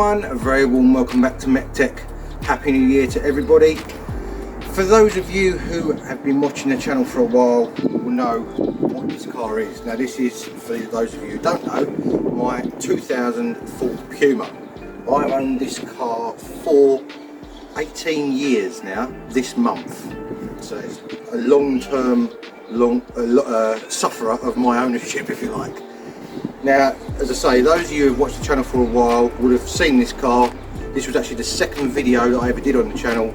everyone, a very warm welcome back to MEC-TEC. Happy New Year to everybody. For those of you who have been watching the channel for a while will know what this car is. Now this is, for those of you who don't know, my 2000 Ford Puma. I've owned this car for 18 years now this month. So it's a long-term sufferer of my ownership, if you like. Now, as I say, those of you who have watched the channel for a while would have seen this car. This was actually the second video that I ever did on the channel,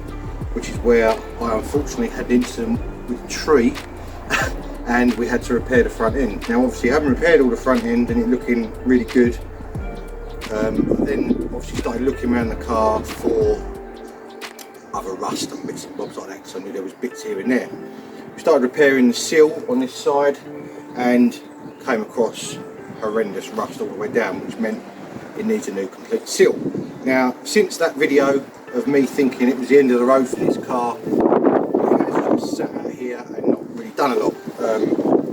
which is where I unfortunately had an incident with a tree and we had to repair the front end. Now obviously I haven't repaired all the front end and it's looking really good. Then obviously started looking around the car for other rust and bits and bobs like that, because I knew there was bits here and there. We started repairing the sill on this side and came across horrendous rust all the way down, which meant it needs a new complete sill. Now since that video of me thinking it was the end of the road for this car, it has just sat out here and not really done a lot,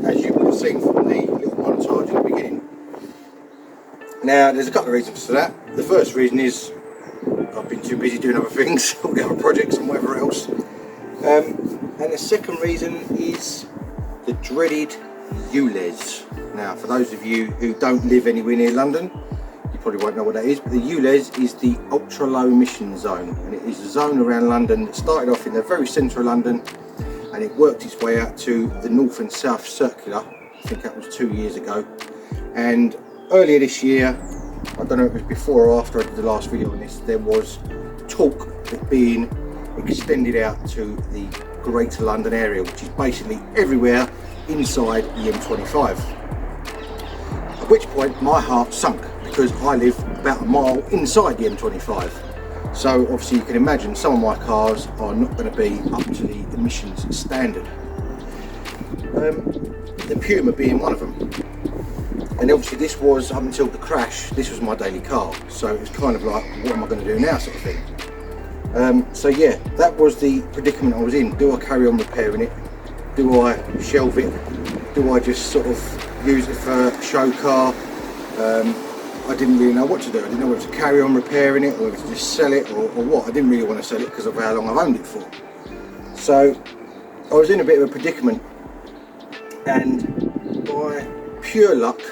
as you would have seen from the little montage in the beginning. Now there's a couple of reasons for that. The first reason is I've been too busy doing other things, all the other projects and whatever else. And the second reason is the dreaded ULEZ. Now for those of you who don't live anywhere near London, you probably won't know what that is, but the ULEZ is the ultra low emission zone, and it is a zone around London that started off in the very centre of London and it worked its way out to the north and south circular. I think that was 2 years ago, and earlier this year, I don't know if it was before or after I did the last video on this, there was talk of it being extended out to the Greater London area, which is basically everywhere inside the M25. At which point my heart sunk, because I live about a mile inside the M25. So obviously you can imagine some of my cars are not going to be up to the emissions standard. The Puma being one of them. And obviously this was, up until the crash, this was my daily car. So it was kind of like, what am I going to do now, sort of thing. So yeah, that was the predicament I was in. Do I carry on repairing it? Do I shelve it? Do I just sort of use it for a show car? I didn't really know what to do. I didn't know whether to carry on repairing it or whether to just sell it or what. I didn't really want to sell it because of how long I've owned it for. So I was in a bit of a predicament, and by pure luck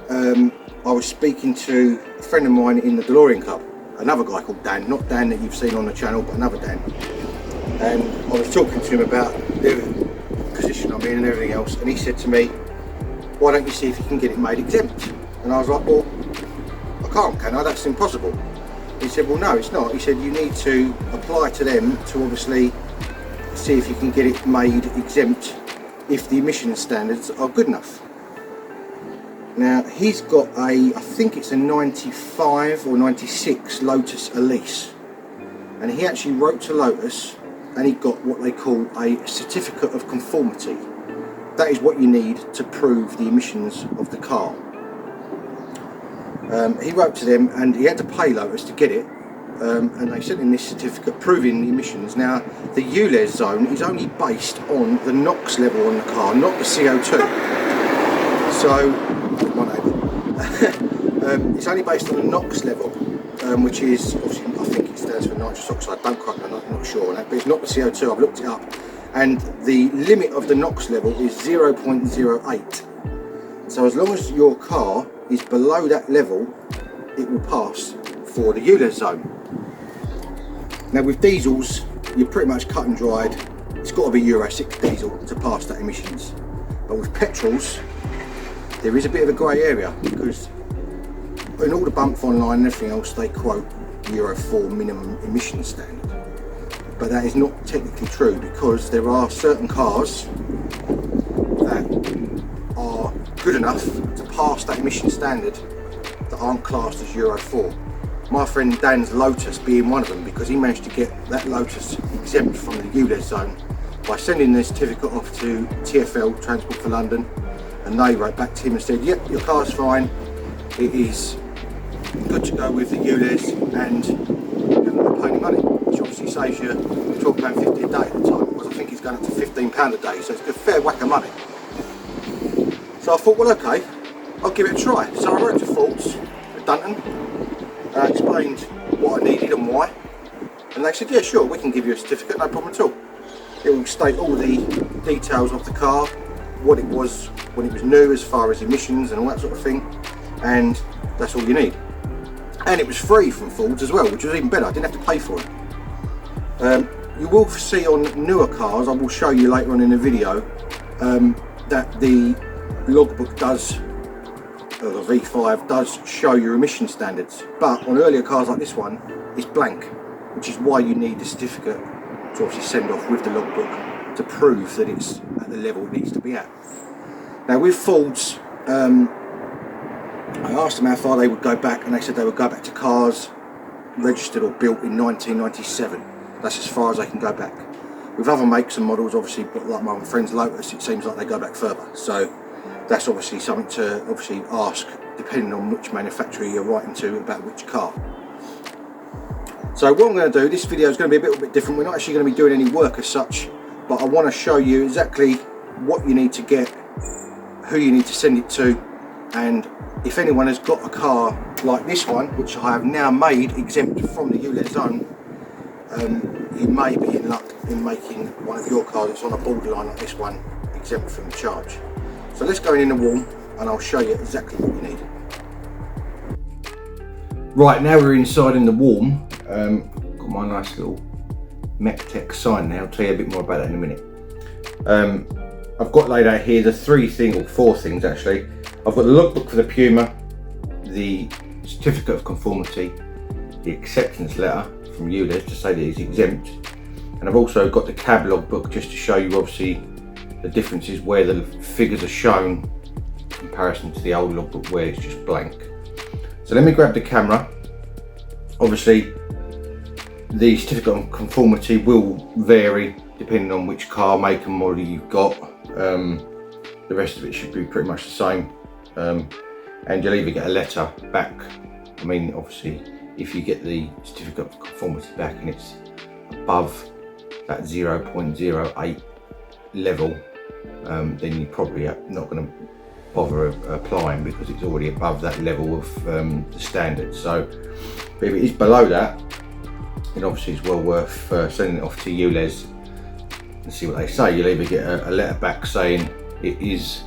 I was speaking to a friend of mine in the DeLorean Club, another guy called Dan, not Dan that you've seen on the channel, but another Dan. And I was talking to him about the position I'm in and everything else, and he said to me, why don't you see if you can get it made exempt? And I was like, well, I can't, can I? That's impossible. He said, well no, it's not. He said you need to apply to them to obviously see if you can get it made exempt if the emission standards are good enough. Now he's got a, I think it's a 95 or 96 Lotus Elise, and he actually wrote to Lotus and he got what they call a certificate of conformity. That is what you need to prove the emissions of the car. He wrote to them and he had to pay Lotus to get it, and they sent him this certificate proving the emissions. Now the ULEZ zone is only based on the NOx level on the car, not the CO2. So it's only based on the NOx level, which is obviously, I think it stands for nitrous oxide, don't quite know, I'm not sure on that, but it's not the CO2, I've looked it up, and the limit of the NOx level is 0.08. So as long as your car is below that level, it will pass for the ULEZ zone. Now with diesels, you're pretty much cut and dried. It's got to be Euro 6 diesel to pass that emissions. But with petrols, there is a bit of a grey area, because in all the bump online and everything else, they quote Euro 4 minimum emission standard. But that is not technically true, because there are certain cars that are good enough to pass that emission standard that aren't classed as Euro 4. My friend Dan's Lotus being one of them, because he managed to get that Lotus exempt from the ULEZ zone by sending the certificate off to TfL, Transport for London, and they wrote back to him and said, yep, your car's fine, it is good to go with the ULEZ, and you haven't got to pay any money, which obviously saves you £12.50 a day at the time, because I think it's going up to £15 a day, so it's a fair whack of money. So I thought, well okay, I'll give it a try. So I wrote to Fords at Dunton, And I explained what I needed and why, and they said, yeah, sure, we can give you a certificate, no problem at all. It will state all the details of the car, what it was when it was new as far as emissions and all that sort of thing, and that's all you need. And it was free from Ford's as well, which was even better. I didn't have to pay for it. You will see on newer cars, I will show you later on in the video, that the logbook does, or the V5 does show your emission standards, but on earlier cars like this one, it's blank, which is why you need the certificate to obviously send off with the logbook to prove that it's at the level it needs to be at. Now with Ford's, I asked them how far they would go back, and they said they would go back to cars registered or built in 1997. That's as far as they can go back. With other makes and models, obviously, but like my friend's Lotus, it seems like they go back further. So that's obviously something to obviously ask, depending on which manufacturer you're writing to about which car. So what I'm going to do, this video is going to be a little bit different. We're not actually going to be doing any work as such, but I want to show you exactly what you need to get, who you need to send it to, and if anyone has got a car like this one, which I have now made exempt from the ULEZ zone, you may be in luck in making one of your cars that's on a borderline like this one exempt from the charge. So let's go in the warm and I'll show you exactly what you need. Right, now we're inside in the warm. Got my nice little MEC-TEC sign now. I'll tell you a bit more about that in a minute. I've got laid out here the four things actually. I've got the logbook for the Puma, the certificate of conformity, the acceptance letter from ULEZ to say that it's exempt, and I've also got the cab logbook just to show you obviously the differences where the figures are shown in comparison to the old logbook where it's just blank. So let me grab the camera. Obviously the certificate of conformity will vary depending on which car, make and model you've got. The rest of it should be pretty much the same. And you'll either get a letter back. I mean, obviously, if you get the certificate of conformity back and it's above that 0.08 level, then you're probably not going to bother applying because it's already above that level of the standard. So, but if it is below that, then obviously it's well worth sending it off to ULEZ and see what they say. You'll either get a letter back saying it is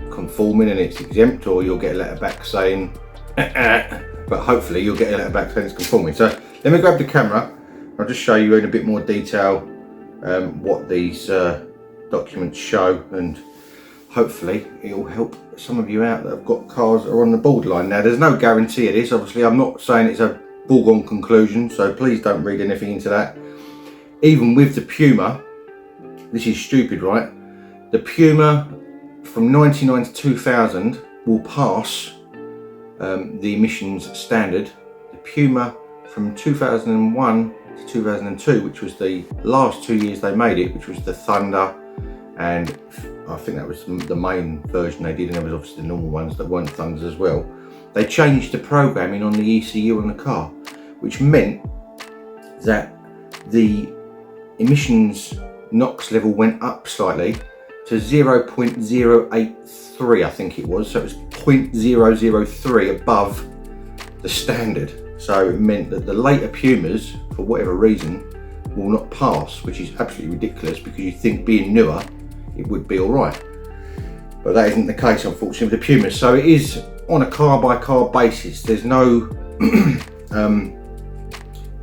conforming and it's exempt, or you'll get a letter back saying but hopefully you'll get a letter back saying it's conforming. So let me grab the camera. I'll just show you in a bit more detail what these documents show, and hopefully it'll help some of you out that have got cars that are on the borderline. Now there's no guarantee of this, obviously. I'm not saying it's a foregone conclusion, so please don't read anything into that. Even with the Puma, this is stupid, right? The Puma from 99 to 2000 will pass the emissions standard. The Puma from 2001 to 2002, which was the last 2 years they made it, which was the Thunder, and I think that was the main version they did, and there was obviously the normal ones that weren't Thunders as well. They changed the programming on the ECU on the car, which meant that the emissions NOx level went up slightly to 0.083, I think it was. So it was 0.003 above the standard. So it meant that the later Pumas, for whatever reason, will not pass, which is absolutely ridiculous because you think being newer, it would be all right. But that isn't the case, unfortunately, with the Pumas. So it is on a car by car basis. There's no,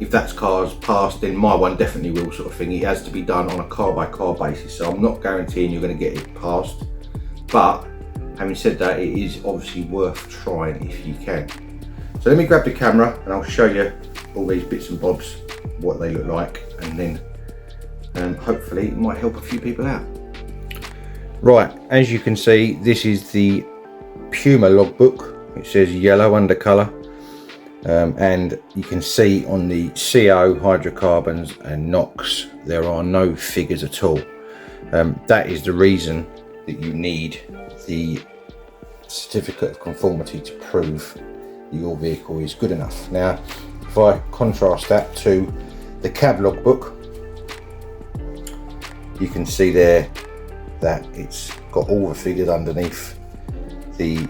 if that car's passed, then my one definitely will, sort of thing. It has to be done on a car by car basis. So I'm not guaranteeing you're going to get it passed. But having said that, it is obviously worth trying if you can. So let me grab the camera and I'll show you all these bits and bobs, what they look like, and then hopefully it might help a few people out. Right, as you can see, this is the Puma logbook. It says yellow undercolour, and you can see on the CO, hydrocarbons and NOx, there are no figures at all. That is the reason that you need the certificate of conformity to prove that your vehicle is good enough. Now, if I contrast that to the cab logbook, you can see there that it's got all the figures underneath the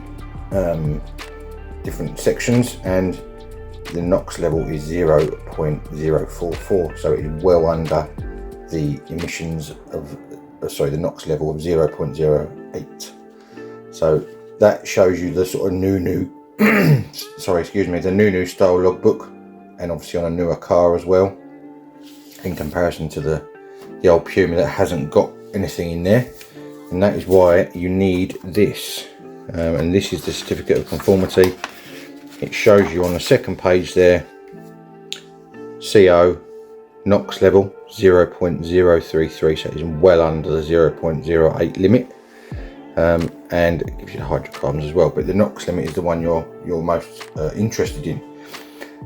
different sections, and the NOx level is 0.044, so it is well under the emissions of, the NOx level of 0.08. So that shows you the sort of new the new style logbook, and obviously on a newer car as well, in comparison to the old Puma that hasn't got anything in there. And that is why you need this, and this is the certificate of conformity. It shows you on the second page there, CO NOx level 0.033, so it is well under the 0.08 limit, and it gives you the hydrocarbons as well, but the NOx limit is the one you're most interested in.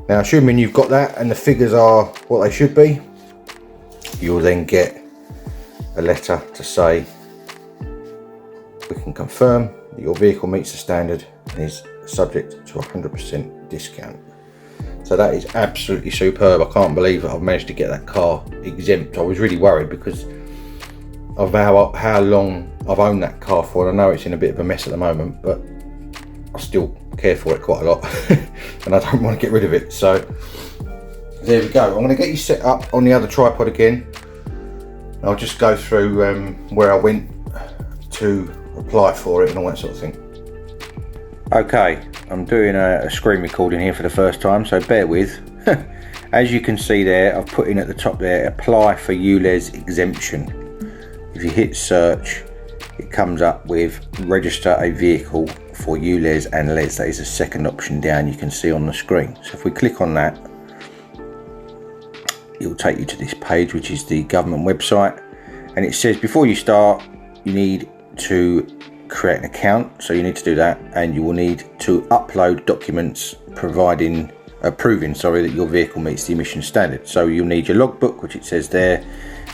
Now, assuming you've got that and the figures are what they should be, you'll then get a letter to say we can confirm that your vehicle meets the standard and is subject to 100% discount. So that is absolutely superb. I can't believe that I've managed to get that car exempt. I was really worried because of how long I've owned that car for, and I know it's in a bit of a mess at the moment, but I still care for it quite a lot and I don't want to get rid of it. So there we go. I'm going to get you set up on the other tripod again. I'll just go through where I went to apply for it and all that sort of thing. Okay, I'm doing a screen recording here for the first time, so bear with. As you can see there, I've put in at the top there, apply for ULEZ exemption. If you hit search, it comes up with register a vehicle for ULEZ and LEZ. That is the second option down, you can see on the screen. So if we click on that, it will take you to this page, which is the government website, and it says before you start you need to create an account, so you need to do that, and you will need to upload documents proving that your vehicle meets the emission standard. So you'll need your logbook, which it says there,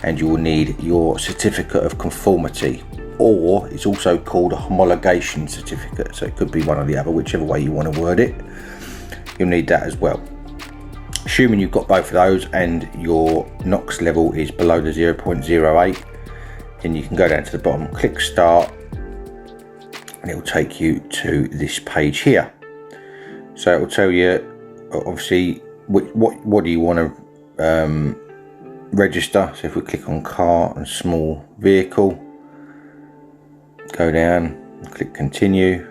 and you will need your certificate of conformity, or it's also called a homologation certificate, so it could be one or the other, whichever way you want to word it. You'll need that as well. Assuming you've got both of those and your NOx level is below the 0.08, then you can go down to the bottom, click start, and it will take you to this page here. So it will tell you obviously what do you want to register. So if we click on car and small vehicle, go down and click continue,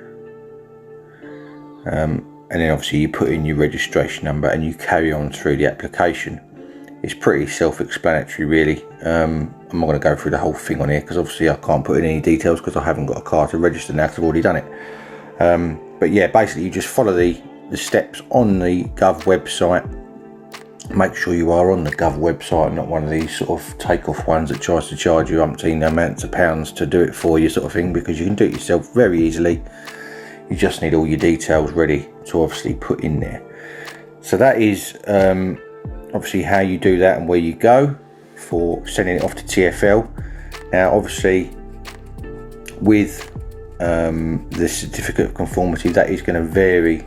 and then obviously you put in your registration number and you carry on through the application. It's pretty self-explanatory really. I'm not going to go through the whole thing on here because obviously I can't put in any details because I haven't got a car to register now because I've already done it. But yeah, basically you just follow the steps on the Gov website. Make sure you are on the Gov website, not one of these sort of take-off ones that tries to charge you umpteen amounts of pounds to do it for you sort of thing, because you can do it yourself very easily. You just need all your details ready to obviously put in there. So that is obviously how you do that and where you go for sending it off to TfL. Now obviously with the certificate of conformity, that is going to vary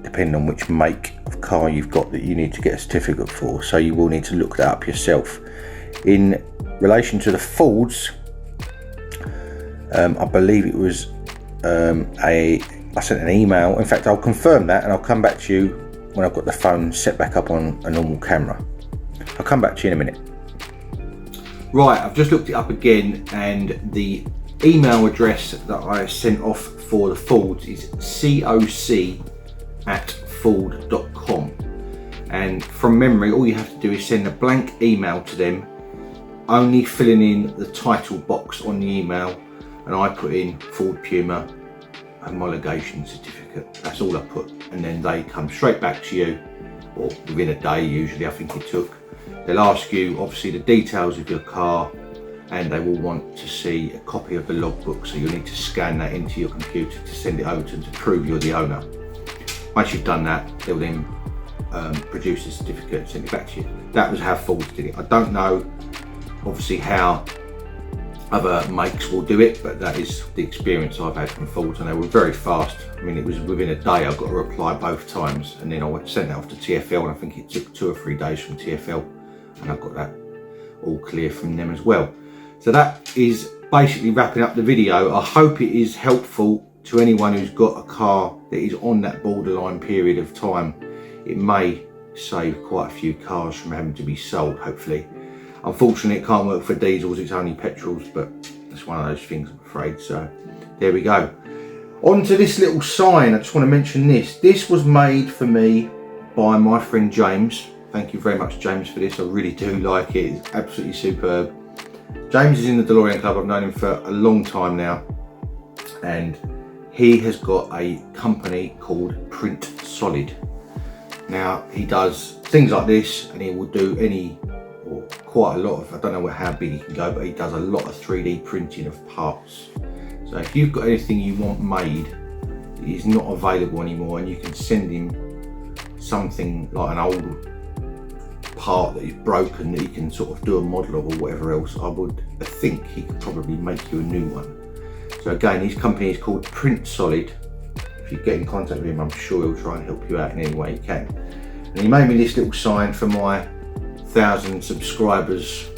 depending on which make of car you've got that you need to get a certificate for, so you will need to look that up yourself. In relation to the Fords, I believe it was I sent an email. In fact, I'll confirm that and I'll come back to you when I've got the phone set back up on a normal camera. I'll come back to you in a minute. Right, I've just looked it up again, and the email address that I sent off for the Fords is coc@ford.com, and from memory all you have to do is send a blank email to them, only filling in the title box on the email, and I put in Ford Puma homologation certificate. That's all I put, and then they come straight back to you, or within a day usually I think it took. They'll ask you obviously the details of your car, and they will want to see a copy of the logbook, so you'll need to scan that into your computer to send it over to them to prove you're the owner. Once you've done that, they'll then produce the certificate and send it back to you. That was how Ford did it. I don't know obviously how other makes will do it, but that is the experience I've had from Ford, and they were very fast. I mean, it was within a day I got a reply both times, and then I sent that off to TfL, and I think it took 2 or 3 days from TfL, and I got that all clear from them as well. So that is basically wrapping up the video. I hope it is helpful to anyone who's got a car that is on that borderline period of time it may save quite a few cars from having to be sold, hopefully. Unfortunately, it can't work for diesels, it's only petrols, but it's one of those things, I'm afraid. So there we go. On to this little sign. I just want to mention this. This was made for me by my friend James. Thank you very much, James, for this. I really do like it. It's absolutely superb. James is in the DeLorean Club. I've known him for a long time now, and he has got a company called Print Solid. Now, he does things like this, and he will do quite a lot of, I don't know how big he can go, but he does a lot of 3D printing of parts. So if you've got anything you want made that is not available anymore, and you can send him something like an old part that is broken that you can sort of do a model of or whatever else, I would think he could probably make you a new one. So again, his company is called Print Solid. If you get in contact with him, I'm sure he'll try and help you out in any way he can. And he made me this little sign for my 1,000 subscribers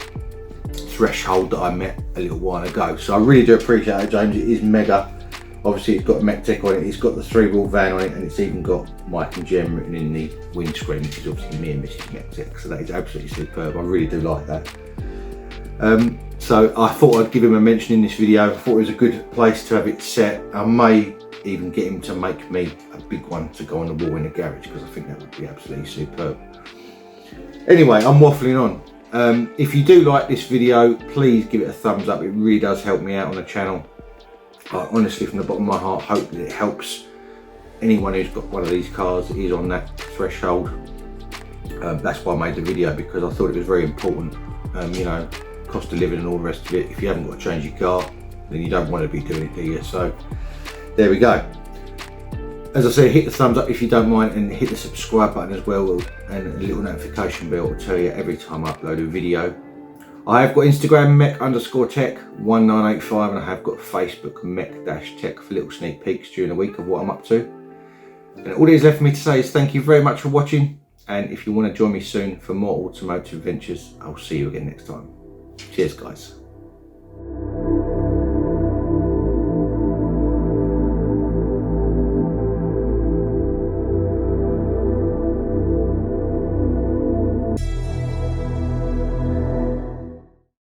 threshold that I met a little while ago. So I really do appreciate it, James. It is mega. Obviously, it's got MEC-TEC on it, it's got the 3-wheel van on it, and it's even got Mike and Jem written in the windscreen, which is obviously me and Mrs. MEC-TEC. So that is absolutely superb. I really do like that. So I thought I'd give him a mention in this video. I thought it was a good place to have it set. I may even get him to make me a big one to go on the wall in the garage, because I think that would be absolutely superb. Anyway, I'm waffling on. If you do like this video, please give it a thumbs up. It really does help me out on the channel. I honestly, from the bottom of my heart, hope that it helps anyone who's got one of these cars that is on that threshold. That's why I made the video, because I thought it was very important. You know, cost of living and all the rest of it. If you haven't got to change your car, then you don't want to be doing it, do you? So there we go. As I say, hit the thumbs up if you don't mind, and hit the subscribe button as well, and a little notification bell to tell you every time I upload a video. I have got Instagram MEC_TEC1985, and I have got Facebook MEC-TEC for little sneak peeks during the week of what I'm up to. And all that is left for me to say is thank you very much for watching, and if you want to join me soon for more automotive adventures, I'll see you again next time. Cheers, guys.